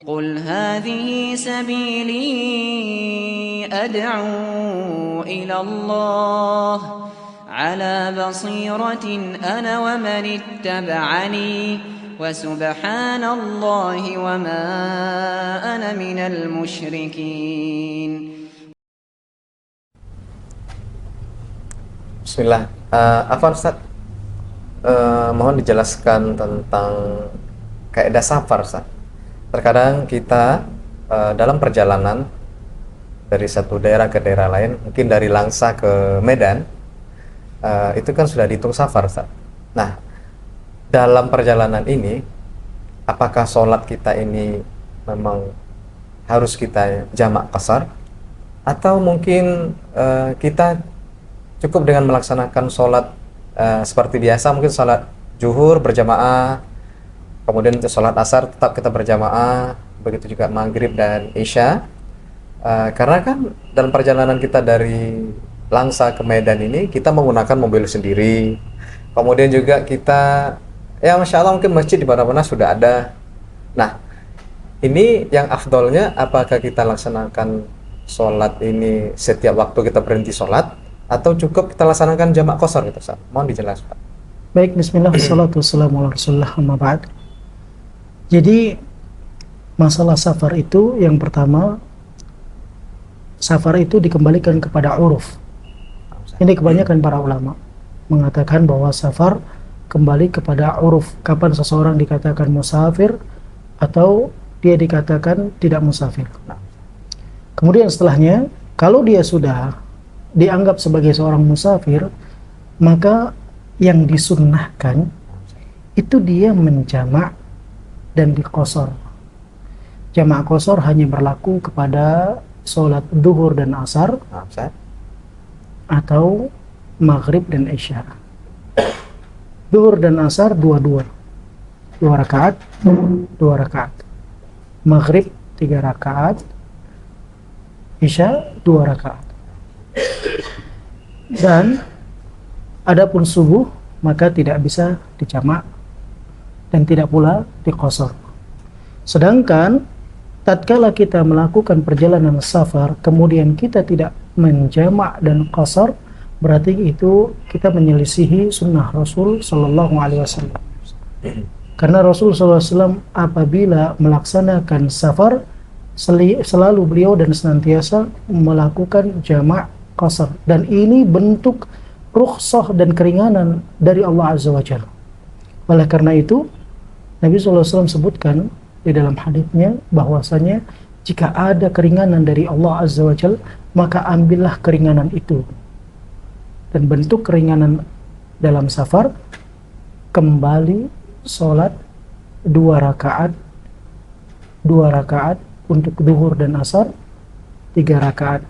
قل هذه سبيلي أدعو إلى الله على بصيرة أنا ومن اتبعني وسبحان الله وما أنا من المشركين. Bismillah. Afwan Ustaz, mohon dijelaskan tentang kaidah safar Ustaz. Terkadang kita dalam perjalanan dari satu daerah ke daerah lain, mungkin dari Langsa ke Medan, itu kan sudah dihitung safar Ustaz. Nah, dalam perjalanan ini, apakah sholat kita ini memang harus kita jamak qasar, atau mungkin kita cukup dengan melaksanakan sholat seperti biasa, mungkin sholat zuhur berjamaah, kemudian untuk sholat asar tetap kita berjamaah, begitu juga maghrib dan isya. Karena kan dalam perjalanan kita dari Langsa ke Medan ini kita menggunakan mobil sendiri, kemudian juga kita, ya masya Allah, mungkin masjid di mana-mana sudah ada. Nah, ini yang afdolnya, apakah kita laksanakan sholat ini setiap waktu kita berhenti sholat, atau cukup kita laksanakan jamak qasar gitu Ustaz? Mohon dijelaskan. Baik, bismillah, wassalatu wassalamu ala rasulillah, amma ba'd. Jadi masalah safar itu, yang pertama, safar itu dikembalikan kepada uruf. Ini kebanyakan para ulama mengatakan bahwa safar kembali kepada uruf, kapan seseorang dikatakan musafir atau dia dikatakan tidak musafir. Kemudian setelahnya, kalau dia sudah dianggap sebagai seorang musafir, maka yang disunnahkan itu dia menjamak dan diqasar. Jamak qasar hanya berlaku kepada sholat duhur dan asar, atau maghrib dan isya. Duhur dan asar dua rakaat, dua rakaat. Maghrib 3 rakaat, isya 2 rakaat. Dan adapun subuh maka tidak bisa dijamak dan tidak pula diqasar. Sedangkan tatkala kita melakukan perjalanan safar kemudian kita tidak menjamak dan qasar, berarti itu kita menyelisihi sunnah Rasul sallallahu alaihi wasallam. Karena Rasul sallallahu alaihi wasallam apabila melaksanakan safar selalu beliau dan senantiasa melakukan jamak qasar, dan ini bentuk rukhsah dan keringanan dari Allah azza wajalla. Oleh karena itu Nabi SAW sebutkan di dalam haditsnya bahwasanya jika ada keringanan dari Allah azza wajalla, maka ambillah keringanan itu. Dan bentuk keringanan dalam safar, kembali sholat 2 rakaat untuk duhur dan asar, 3 rakaat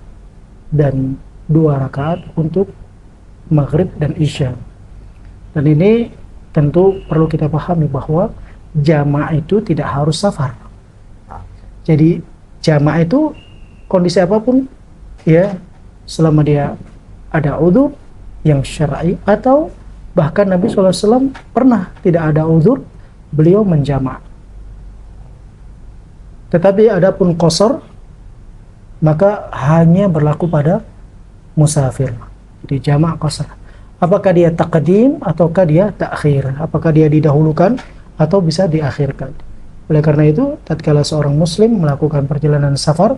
dan 2 rakaat untuk maghrib dan isya. Dan ini tentu perlu kita pahami bahwa jamaah itu tidak harus safar. Jadi jamaah itu kondisi apapun, ya, selama dia ada udzur yang syar'i, atau bahkan Nabi SAW pernah tidak ada udzur, beliau menjamaah. Tetapi adapun qasar maka hanya berlaku pada musafir. Di jamak qasar, apakah dia taqdim ataukah dia takhir, apakah dia didahulukan atau bisa diakhirkan. Oleh karena itu, tatkala seorang muslim melakukan perjalanan safar,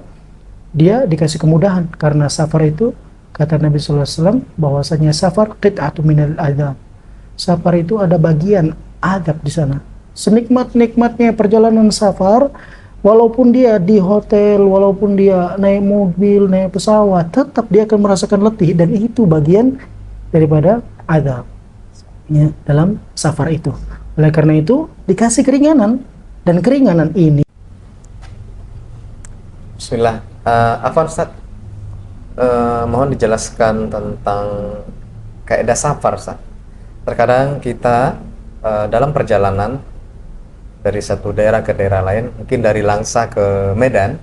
dia dikasih kemudahan, karena safar itu, kata Nabi sallallahu alaihi wasallam, bahwasanya safar qit'atu minal adzab. Safar itu ada bagian adab di sana. Senikmat-nikmatnya perjalanan safar, walaupun dia di hotel, walaupun dia naik mobil, naik pesawat, tetap dia akan merasakan letih, dan itu bagian daripada azab, ya, dalam safar itu. Oleh karena itu dikasih keringanan, dan keringanan ini. Bismillah. Afwan Ustaz, mohon dijelaskan tentang kaidah safar Ustaz. Terkadang kita dalam perjalanan dari satu daerah ke daerah lain, mungkin dari Langsa ke Medan,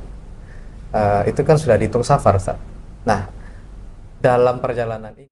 itu kan sudah dihitung safar Ustaz. Nah, dalam perjalanan ini